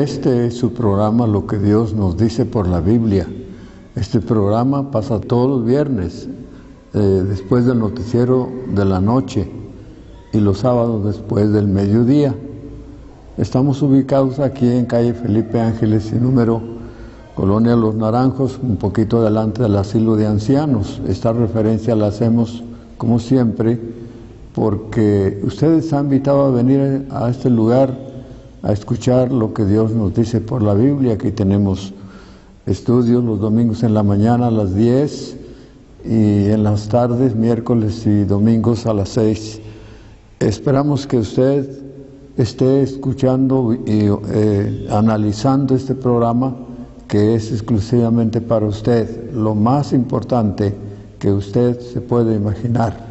Este es su programa, Lo que Dios nos dice por la Biblia. Este programa pasa todos los viernes, después del noticiero de la noche, y los sábados después del mediodía. Estamos ubicados aquí en calle Felipe Ángeles y número, Colonia Los Naranjos, un poquito adelante del asilo de ancianos. Esta referencia la hacemos, como siempre, porque ustedes han invitado a venir a este lugar a escuchar lo que Dios nos dice por la Biblia. Aquí tenemos estudios los domingos en la mañana a las 10 y en las tardes, miércoles y domingos a las 6. Esperamos que usted esté escuchando y analizando este programa, que es exclusivamente para usted, lo más importante que usted se puede imaginar.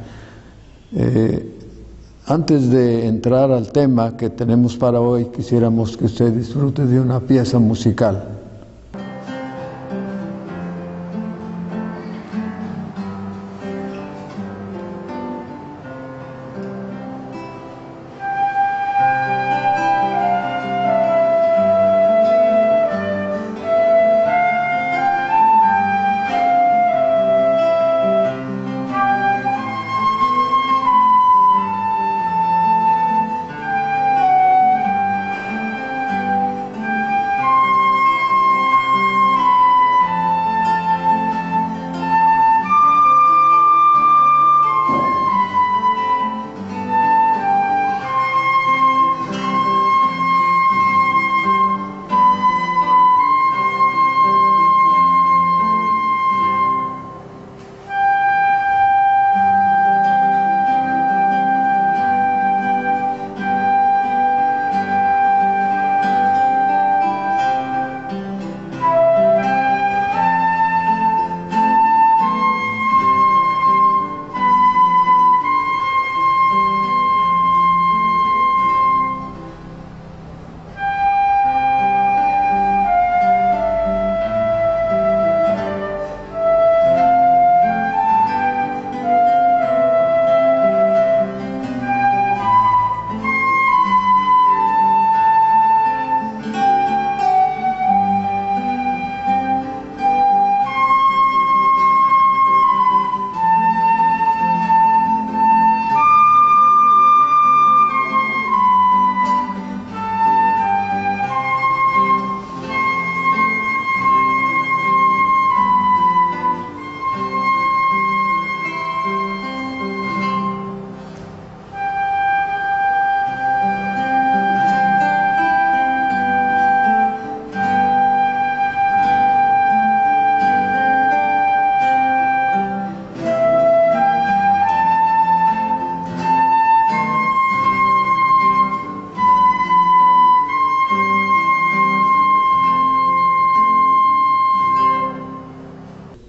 Antes de entrar al tema que tenemos para hoy, quisiéramos que usted disfrute de una pieza musical.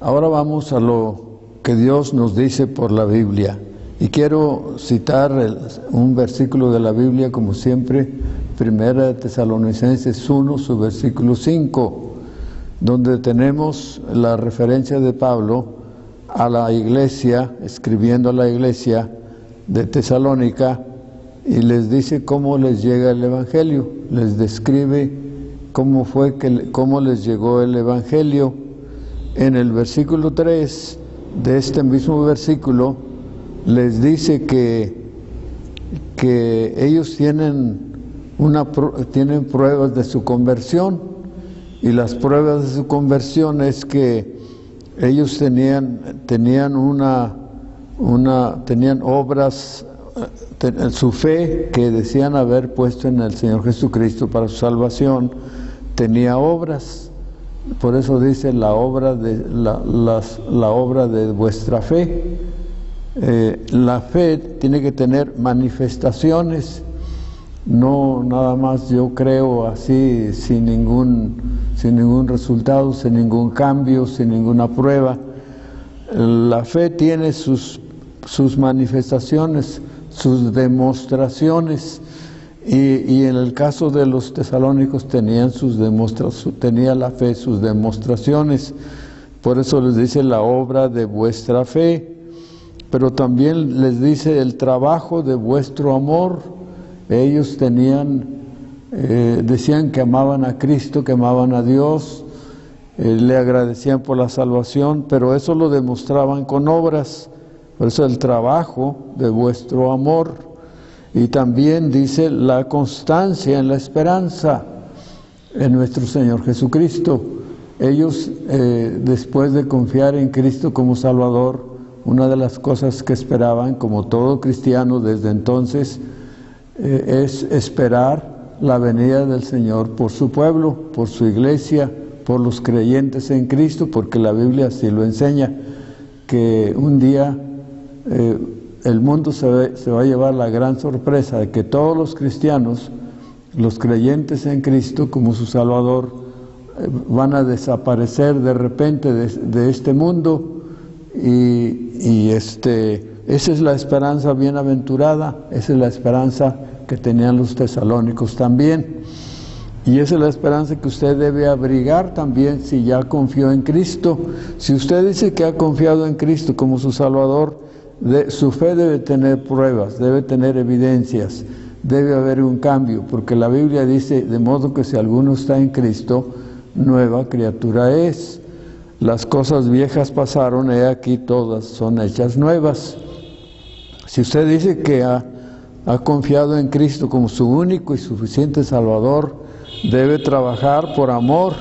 Ahora vamos a lo que Dios nos dice por la Biblia. Y quiero citar un versículo de la Biblia, como siempre, 1 Tesalonicenses 1, su versículo 5, donde tenemos la referencia de Pablo a la iglesia, escribiendo a la iglesia de Tesalónica, y les dice cómo les llega el Evangelio, les describe cómo les llegó el Evangelio. En el versículo 3 de este mismo versículo les dice que ellos tienen pruebas de su conversión, y las pruebas de su conversión es que ellos tenían obras, su fe que decían haber puesto en el Señor Jesucristo para su salvación, tenía obras. Por eso dice la obra de vuestra fe. La fe tiene que tener manifestaciones, no nada más yo creo así sin ningún resultado, sin ningún cambio, sin ninguna prueba. La fe tiene sus manifestaciones, sus demostraciones, y en el caso de los tesalónicos tenía la fe sus demostraciones. Por eso les dice la obra de vuestra fe, pero también les dice el trabajo de vuestro amor. Ellos tenían decían que amaban a Cristo, que amaban a Dios, le agradecían por la salvación, pero eso lo demostraban con obras. Por eso el trabajo de vuestro amor. Y también dice la constancia en la esperanza en nuestro Señor Jesucristo. Ellos, después de confiar en Cristo como Salvador, una de las cosas que esperaban, como todo cristiano desde entonces, es esperar la venida del Señor por su pueblo, por su iglesia, por los creyentes en Cristo, porque la Biblia así lo enseña, que un día el mundo se va a llevar la gran sorpresa de que todos los cristianos, los creyentes en Cristo como su Salvador, van a desaparecer de repente de este mundo, y esa es la esperanza bienaventurada, esa es la esperanza que tenían los tesalónicos también, y esa es la esperanza que usted debe abrigar también si ya confió en Cristo. Si usted dice que ha confiado en Cristo como su Salvador, su fe debe tener pruebas, debe tener evidencias, debe haber un cambio, porque la Biblia dice, de modo que si alguno está en Cristo, nueva criatura es. Las cosas viejas pasaron, he aquí todas son hechas nuevas. Si usted dice que ha confiado en Cristo como su único y suficiente Salvador, debe trabajar por amor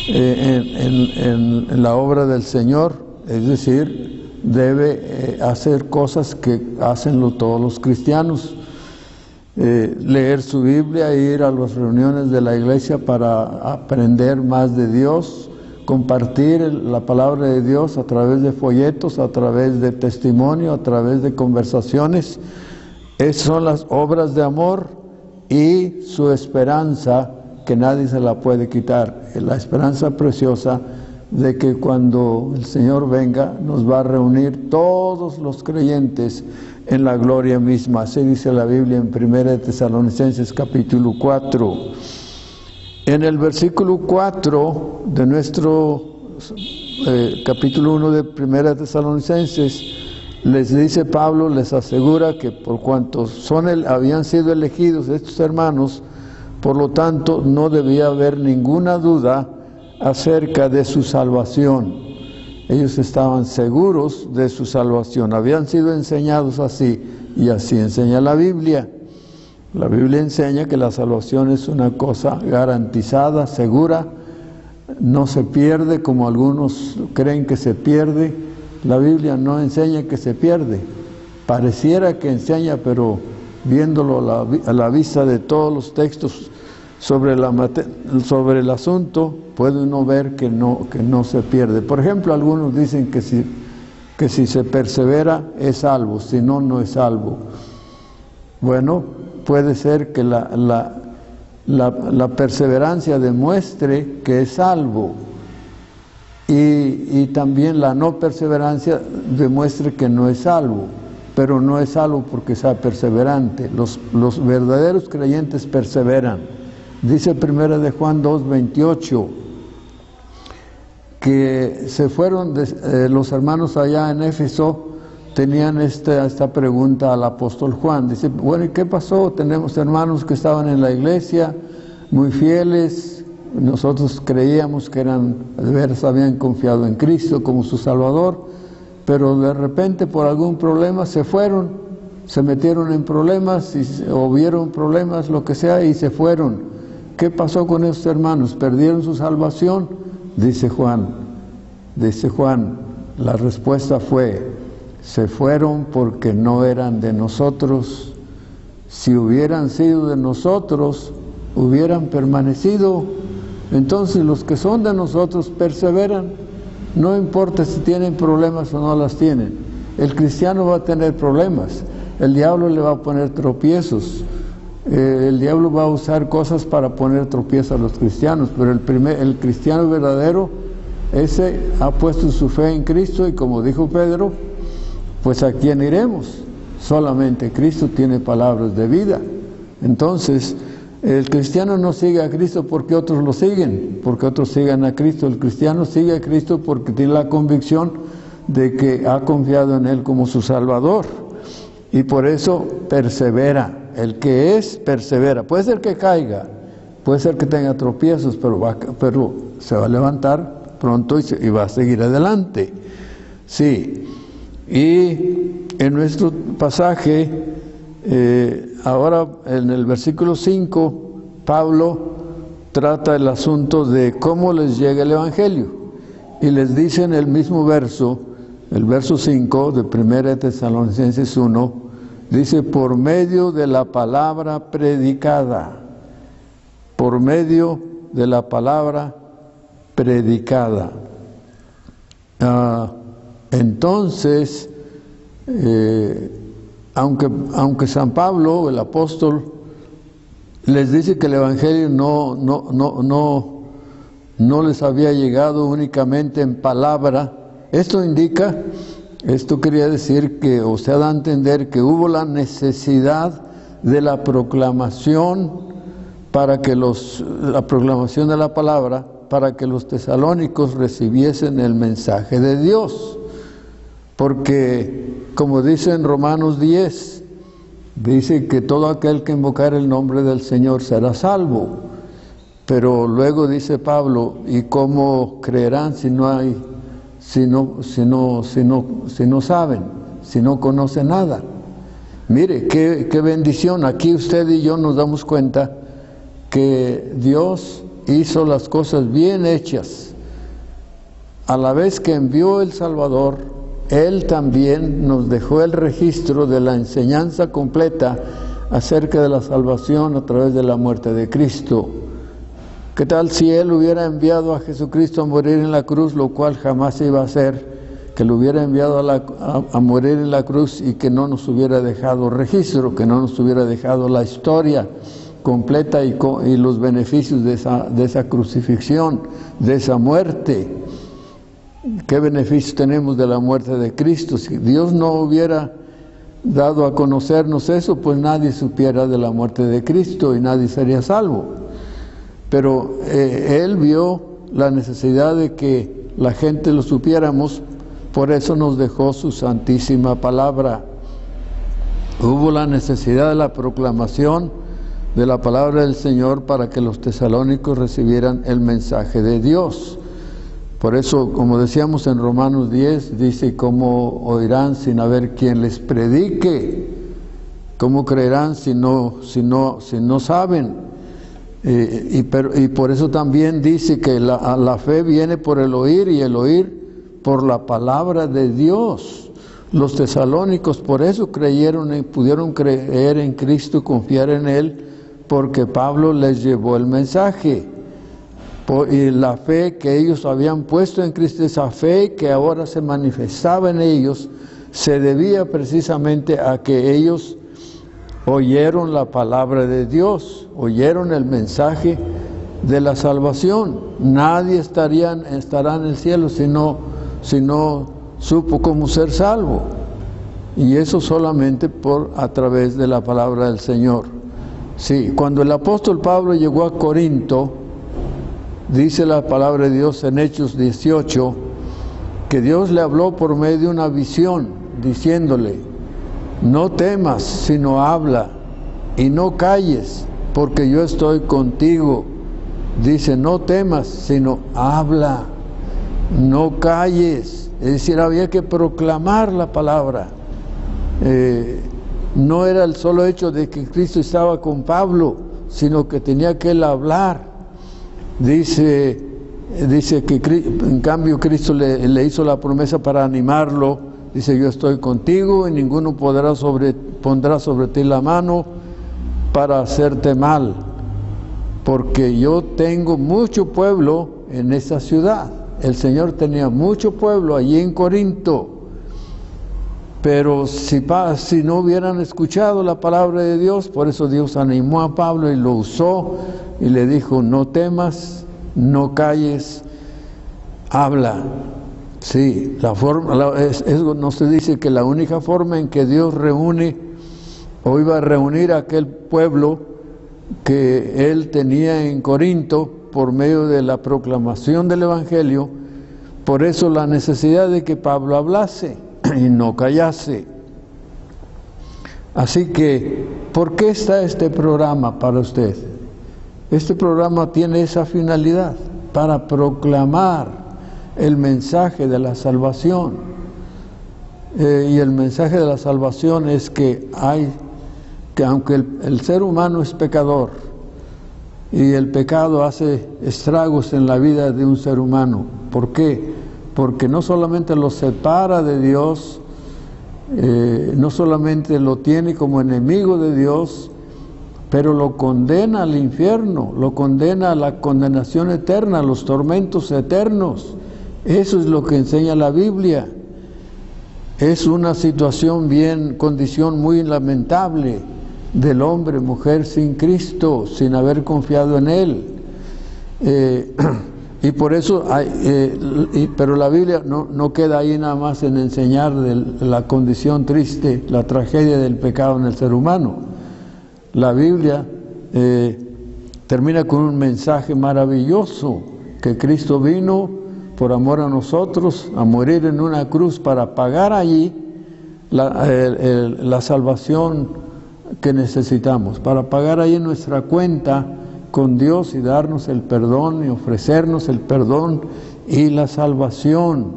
en la obra del Señor, es decir, debe hacer cosas que hacen todos los cristianos, leer su Biblia, ir a las reuniones de la iglesia para aprender más de Dios, compartir la palabra de Dios a través de folletos, a través de testimonio, a través de conversaciones. Esas son las obras de amor y su esperanza, que nadie se la puede quitar, la esperanza preciosa de que cuando el Señor venga nos va a reunir todos los creyentes en la gloria misma. Así dice la Biblia en 1 Tesalonicenses capítulo 4. En el versículo 4 de nuestro capítulo 1 de 1 Tesalonicenses, les dice Pablo, les asegura que por cuanto habían sido elegidos estos hermanos, por lo tanto no debía haber ninguna duda acerca de su salvación. Ellos estaban seguros de su salvación, habían sido enseñados así, y así enseña la Biblia. La Biblia enseña que la salvación es una cosa garantizada, segura, no se pierde como algunos creen que se pierde. La Biblia no enseña que se pierde, pareciera que enseña, pero viéndolo a la vista de todos los textos sobre el asunto, puede uno ver que no se pierde. Por ejemplo, algunos dicen que si se persevera es salvo, si no, no es salvo. Bueno, puede ser que la perseverancia demuestre que es salvo, y también la no perseverancia demuestre que no es salvo, pero no es salvo porque sea perseverante. Los verdaderos creyentes perseveran. Dice 1 de Juan 2:28 que se fueron los hermanos allá en Éfeso, tenían esta pregunta al apóstol Juan. Dice, bueno, ¿y qué pasó? Tenemos hermanos que estaban en la iglesia, muy fieles, nosotros creíamos que de veras habían confiado en Cristo como su Salvador, pero de repente por algún problema se fueron, se metieron en problemas, o vieron problemas, lo que sea, y se fueron. ¿Qué pasó con esos hermanos? ¿Perdieron su salvación? Dice Juan, la respuesta fue, se fueron porque no eran de nosotros. Si hubieran sido de nosotros, hubieran permanecido. Entonces los que son de nosotros perseveran, no importa si tienen problemas o no las tienen. El cristiano va a tener problemas, el diablo le va a poner tropiezos, el diablo va a usar cosas para poner tropiezos a los cristianos, pero el cristiano verdadero, ese ha puesto su fe en Cristo, y como dijo Pedro, pues ¿a quién iremos? Solamente Cristo tiene palabras de vida. Entonces, el cristiano no sigue a Cristo porque otros lo siguen, porque otros sigan a Cristo. El cristiano sigue a Cristo porque tiene la convicción de que ha confiado en Él como su Salvador, y por eso persevera. el que es, persevera. Puede ser que caiga, puede ser que tenga tropiezos, pero se va a levantar pronto y va a seguir adelante. Sí, y en nuestro pasaje, ahora en el versículo 5, Pablo trata el asunto de cómo les llega el Evangelio. Y les dice en el mismo verso, el verso 5 de 1 Tesalonicenses 1, dice, por medio de la palabra predicada. Por medio de la palabra predicada. Entonces, aunque San Pablo, el apóstol, les dice que el Evangelio no les había llegado únicamente en palabra, esto quería decir que, o sea, da a entender que hubo la necesidad de la proclamación la proclamación de la palabra, para que los tesalónicos recibiesen el mensaje de Dios. Porque, como dice en Romanos 10, dice que todo aquel que invocar el nombre del Señor será salvo. Pero luego dice Pablo, ¿y cómo creerán si no saben, si no conocen nada? Mire, qué bendición. Aquí usted y yo nos damos cuenta que Dios hizo las cosas bien hechas. A la vez que envió el Salvador, Él también nos dejó el registro de la enseñanza completa acerca de la salvación a través de la muerte de Cristo. ¿Qué tal si Él hubiera enviado a Jesucristo a morir en la cruz, lo cual jamás iba a hacer, que lo hubiera enviado a morir en la cruz y que no nos hubiera dejado registro, que no nos hubiera dejado la historia completa y los beneficios de esa crucifixión, de esa muerte? ¿Qué beneficio tenemos de la muerte de Cristo? Si Dios no hubiera dado a conocernos eso, pues nadie supiera de la muerte de Cristo y nadie sería salvo. Pero Él vio la necesidad de que la gente lo supiéramos, por eso nos dejó su santísima palabra. Hubo la necesidad de la proclamación de la palabra del Señor para que los tesalónicos recibieran el mensaje de Dios. Por eso, como decíamos en Romanos 10, dice, ¿cómo oirán sin haber quien les predique? ¿Cómo creerán si no saben? Y por eso también dice que la fe viene por el oír y el oír por la palabra de Dios. Los tesalónicos por eso creyeron y pudieron creer en Cristo, confiar en Él, porque Pablo les llevó el mensaje. Y la fe que ellos habían puesto en Cristo, esa fe que ahora se manifestaba en ellos, se debía precisamente a que ellos oyeron la palabra de Dios, oyeron el mensaje de la salvación. Nadie estará en el cielo si no supo cómo ser salvo. Y eso solamente a través de la palabra del Señor. Sí, cuando el apóstol Pablo llegó a Corinto, dice la palabra de Dios en Hechos 18, que Dios le habló por medio de una visión, diciéndole, no temas, sino habla, y no calles, porque yo estoy contigo. Dice, no temas, sino habla, no calles. Es decir, había que proclamar la palabra. No era el solo hecho de que Cristo estaba con Pablo, sino que tenía que él hablar. Dice que en cambio Cristo le hizo la promesa para animarlo. Dice, yo estoy contigo y ninguno pondrá sobre ti la mano para hacerte mal, porque yo tengo mucho pueblo en esta ciudad. El Señor tenía mucho pueblo allí en Corinto, pero si no hubieran escuchado la palabra de Dios, por eso Dios animó a Pablo y lo usó y le dijo, no temas, no calles, habla. Sí, no se dice que la única forma en que Dios reúne o iba a reunir a aquel pueblo que él tenía en Corinto por medio de la proclamación del Evangelio. Por eso la necesidad de que Pablo hablase y no callase. Así que, ¿por qué está este programa para usted? Este programa tiene esa finalidad, para proclamar el mensaje de la salvación. Y el mensaje de la salvación es que aunque el ser humano es pecador, y el pecado hace estragos en la vida de un ser humano. ¿Por qué? Porque no solamente lo separa de Dios, no solamente lo tiene como enemigo de Dios, pero lo condena al infierno, lo condena a la condenación eterna, a los tormentos eternos. Eso es lo que enseña la Biblia. Es una condición muy lamentable del hombre, mujer sin Cristo, sin haber confiado en Él. Y por eso, pero la Biblia no queda ahí nada más en enseñar de la condición triste, la tragedia del pecado en el ser humano. La Biblia termina con un mensaje maravilloso, que Cristo vino por amor a nosotros, a morir en una cruz para pagar allí la salvación que necesitamos, para pagar allí nuestra cuenta con Dios y darnos el perdón y ofrecernos el perdón y la salvación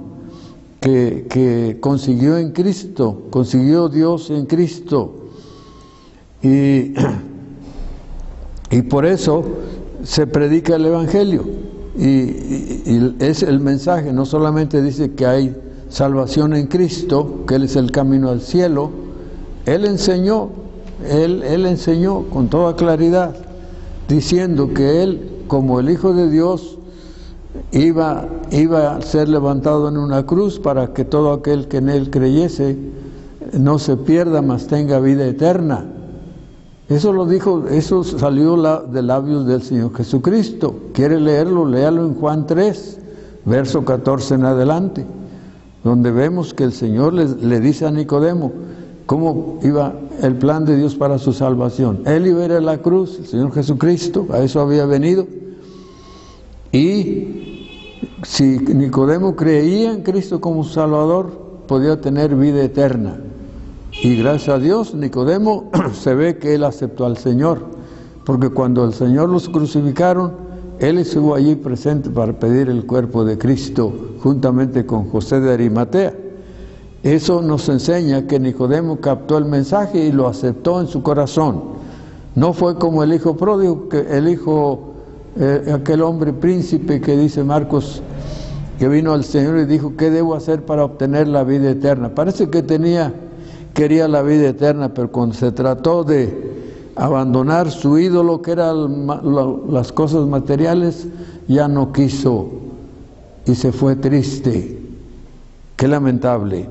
que consiguió en Cristo, consiguió Dios en Cristo. Y por eso se predica el Evangelio. Y es el mensaje, no solamente dice que hay salvación en Cristo, que Él es el camino al cielo. Él enseñó con toda claridad, diciendo que Él, como el Hijo de Dios, iba a ser levantado en una cruz para que todo aquel que en Él creyese no se pierda, mas tenga vida eterna. Eso lo dijo, eso salió de labios del Señor Jesucristo. ¿Quiere leerlo? Léalo en Juan 3, verso 14 en adelante, donde vemos que el Señor le dice a Nicodemo cómo iba el plan de Dios para su salvación. Él iba a ir a la cruz, el Señor Jesucristo, a eso había venido. Y si Nicodemo creía en Cristo como Salvador, podía tener vida eterna. Y gracias a Dios, Nicodemo se ve que él aceptó al Señor, porque cuando el Señor los crucificaron, él estuvo allí presente para pedir el cuerpo de Cristo, juntamente con José de Arimatea. Eso nos enseña que Nicodemo captó el mensaje y lo aceptó en su corazón. No fue como el hijo pródigo, aquel hombre príncipe que dice Marcos, que vino al Señor y dijo: ¿qué debo hacer para obtener la vida eterna? Parece que quería la vida eterna, pero cuando se trató de abandonar su ídolo, que eran las cosas materiales, ya no quiso y se fue triste. Qué lamentable.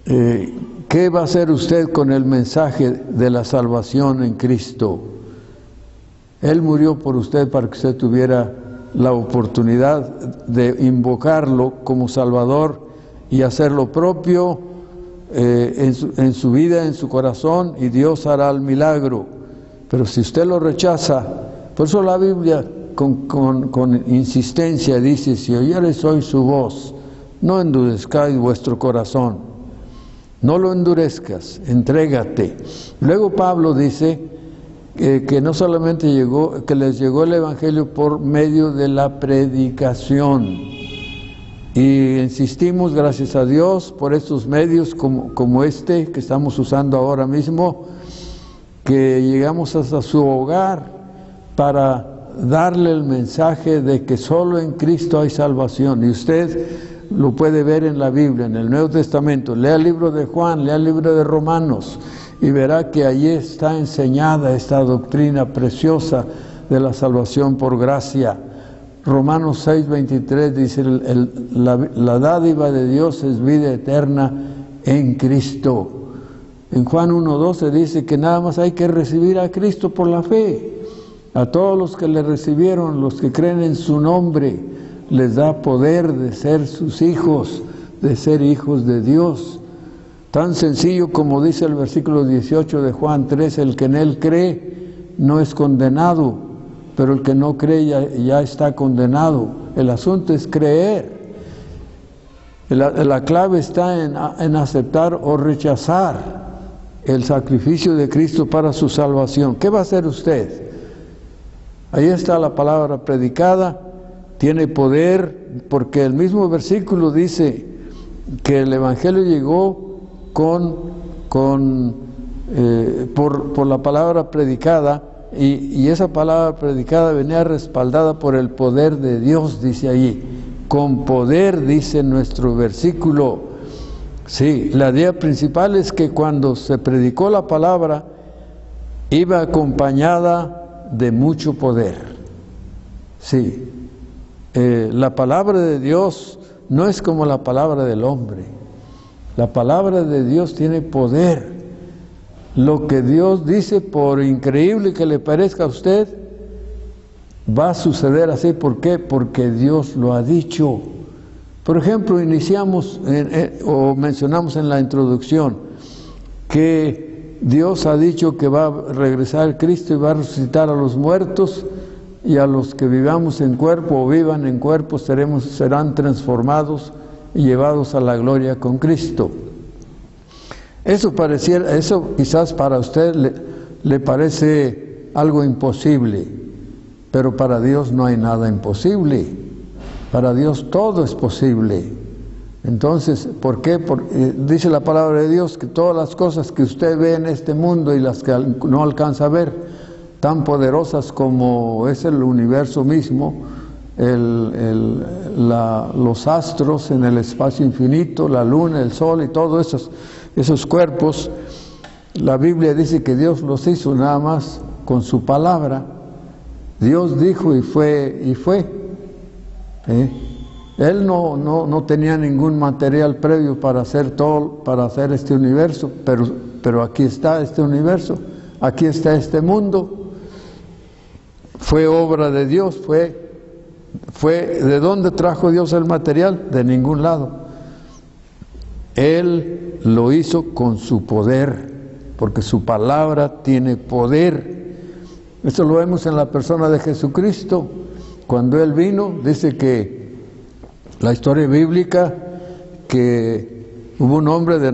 ¿Qué va a hacer usted con el mensaje de la salvación en Cristo? Él murió por usted para que usted tuviera la oportunidad de invocarlo como Salvador y hacer lo propio en su vida, en su corazón, y Dios hará el milagro. Pero si usted lo rechaza, por eso la Biblia con insistencia dice: si oyereis hoy su voz, no endurezcáis vuestro corazón. No lo endurezcas, entrégate. Luego Pablo dice que no solamente que les llegó el Evangelio por medio de la predicación. Y insistimos, gracias a Dios, por estos medios como este que estamos usando ahora mismo, que llegamos hasta su hogar para darle el mensaje de que solo en Cristo hay salvación. Y usted lo puede ver en la Biblia, en el Nuevo Testamento. Lea el libro de Juan, lea el libro de Romanos, y verá que allí está enseñada esta doctrina preciosa de la salvación por gracia. Romanos 6:23 dice: la dádiva de Dios es vida eterna en Cristo. En Juan 1:12 dice que nada más hay que recibir a Cristo por la fe. A todos los que le recibieron, los que creen en su nombre, les da poder de ser sus hijos, de ser hijos de Dios. Tan sencillo como dice el versículo 18 de Juan 3: el que en Él cree no es condenado, pero el que no cree ya está condenado. El asunto es creer. La clave está en aceptar o rechazar el sacrificio de Cristo para su salvación. ¿Qué va a hacer usted? Ahí está la palabra predicada, tiene poder, porque el mismo versículo dice que el Evangelio llegó por la palabra predicada, y esa palabra predicada venía respaldada por el poder de Dios, dice allí. Con poder, dice nuestro versículo. Sí, la idea principal es que cuando se predicó la palabra, iba acompañada de mucho poder. Sí, la palabra de Dios no es como la palabra del hombre. La palabra de Dios tiene poder. Lo que Dios dice, por increíble que le parezca a usted, va a suceder así. ¿Por qué? Porque Dios lo ha dicho. Por ejemplo, iniciamos o mencionamos en la introducción que Dios ha dicho que va a regresar Cristo y va a resucitar a los muertos, y a los que vivamos en cuerpo o vivan en cuerpo serán transformados y llevados a la gloria con Cristo. Eso quizás para usted le parece algo imposible, pero para Dios no hay nada imposible. Para Dios todo es posible. Entonces, ¿por qué? Porque dice la palabra de Dios que todas las cosas que usted ve en este mundo y las que no alcanza a ver, tan poderosas como es el universo mismo, los astros en el espacio infinito, la luna, el sol y todos esos cuerpos, la Biblia dice que Dios los hizo nada más con su palabra. Dios dijo y fue. Él no tenía ningún material previo para hacer este universo, pero aquí está este universo, aquí está este mundo. Fue obra de Dios, fue ¿de dónde trajo Dios el material? De ningún lado. Él lo hizo con su poder, porque su palabra tiene poder. Esto lo vemos en la persona de Jesucristo. Cuando Él vino, dice que la historia bíblica, que hubo un hombre de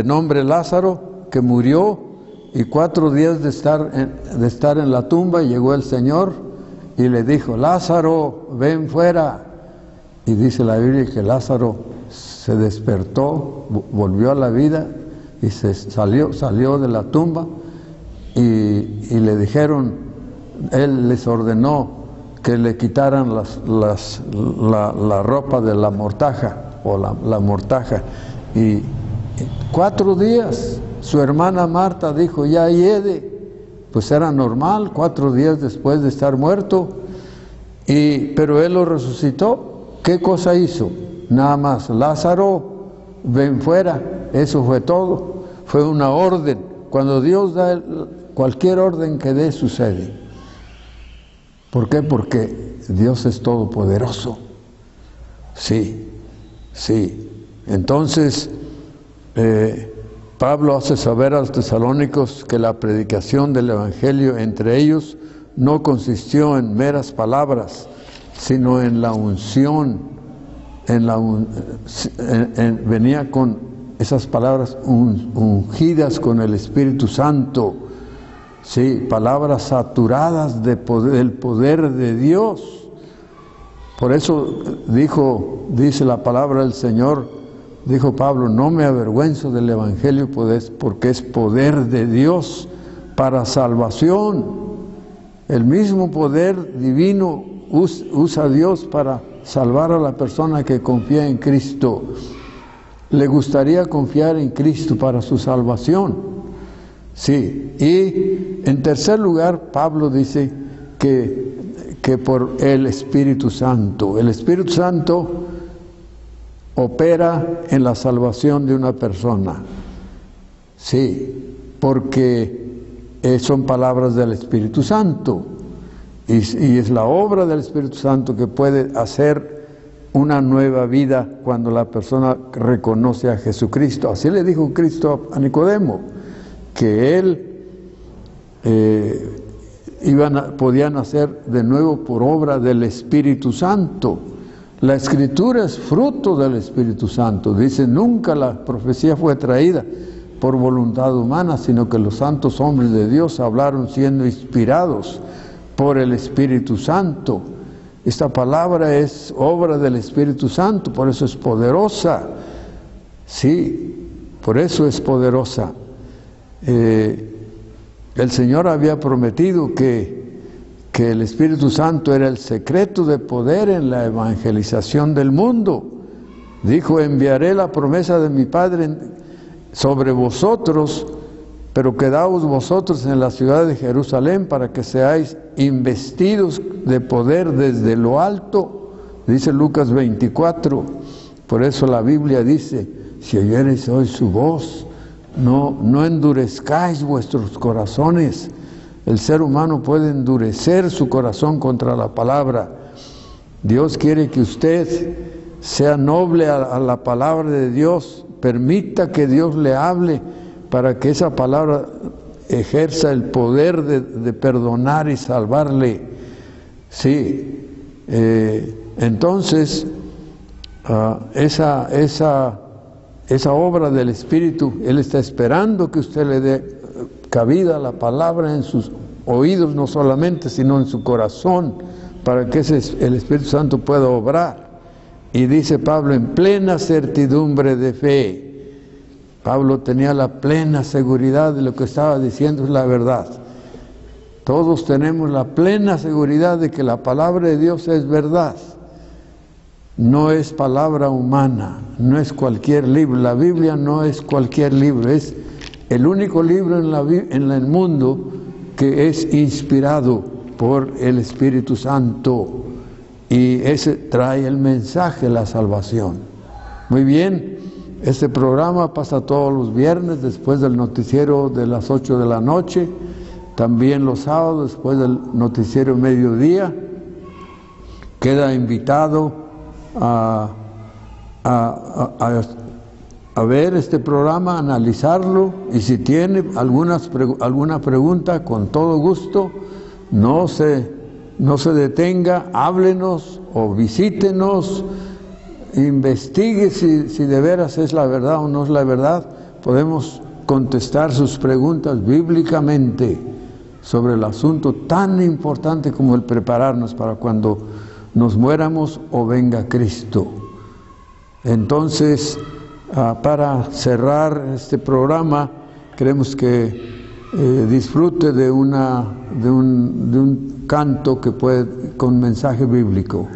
nombre Lázaro que murió, y 4 días de estar en la tumba, llegó el Señor y le dijo: Lázaro, ven fuera. Y dice la Biblia que Lázaro se despertó, volvió a la vida y salió de la tumba, y le dijeron, Él les ordenó que le quitaran la ropa de la mortaja, o la mortaja, y 4 días. Su hermana Marta dijo: ya hiede. Pues era normal, 4 días después de estar muerto, pero Él lo resucitó. ¿Qué cosa hizo? Nada más: Lázaro, ven fuera. Eso fue todo. Fue una orden. Cuando Dios da cualquier orden que dé, sucede. ¿Por qué? Porque Dios es todopoderoso. Sí. Entonces, Pablo hace saber a los tesalónicos que la predicación del Evangelio entre ellos no consistió en meras palabras, sino en la unción, venía con esas palabras ungidas con el Espíritu Santo, sí, palabras saturadas del poder de Dios. Por eso dice la palabra del Señor, dijo Pablo: no me avergüenzo del Evangelio, porque es poder de Dios para salvación. El mismo poder divino usa Dios para salvar a la persona que confía en Cristo. ¿Le gustaría confiar en Cristo para su salvación? Sí. Y en tercer lugar, Pablo dice que por el Espíritu Santo. El Espíritu Santo opera en la salvación de una persona. Sí, porque son palabras del Espíritu Santo. Y es la obra del Espíritu Santo que puede hacer una nueva vida cuando la persona reconoce a Jesucristo. Así le dijo Cristo a Nicodemo, que él podía nacer de nuevo por obra del Espíritu Santo. La Escritura es fruto del Espíritu Santo. Dice: nunca la profecía fue traída por voluntad humana, sino que los santos hombres de Dios hablaron siendo inspirados por el Espíritu Santo. Esta palabra es obra del Espíritu Santo, por eso es poderosa. Sí, por eso es poderosa. El Señor había prometido que el Espíritu Santo era el secreto de poder en la evangelización del mundo. Dijo: enviaré la promesa de mi Padre sobre vosotros, pero quedaos vosotros en la ciudad de Jerusalén para que seáis investidos de poder desde lo alto, dice Lucas 24. Por eso la Biblia dice: si oyereis hoy su voz, no endurezcáis vuestros corazones. El ser humano puede endurecer su corazón contra la palabra. Dios quiere que usted sea noble a la palabra de Dios. Permita que Dios le hable para que esa palabra ejerza el poder de perdonar y salvarle. Sí, entonces esa obra del Espíritu, Él está esperando que usted le dé cabida a la palabra en sus oídos, no solamente, sino en su corazón, para que el Espíritu Santo pueda obrar. Y dice Pablo: en plena certidumbre de fe. Pablo tenía la plena seguridad de lo que estaba diciendo es la verdad. Todos tenemos la plena seguridad de que la palabra de Dios es verdad. No es palabra humana, no es cualquier libro. La Biblia no es cualquier libro, es el único libro en el mundo que es inspirado por el Espíritu Santo, y ese trae el mensaje de la salvación. Muy bien, este programa pasa todos los viernes después del noticiero de las 8 de la noche, también los sábados después del noticiero mediodía. Queda invitado a ver este programa, analizarlo, y si tiene alguna pregunta, con todo gusto, no se detenga, háblenos o visítenos, investigue si de veras es la verdad o no es la verdad. Podemos contestar sus preguntas bíblicamente sobre el asunto tan importante como el prepararnos para cuando nos muéramos o venga Cristo. Entonces, para cerrar este programa, queremos que disfrute de un canto que con mensaje bíblico.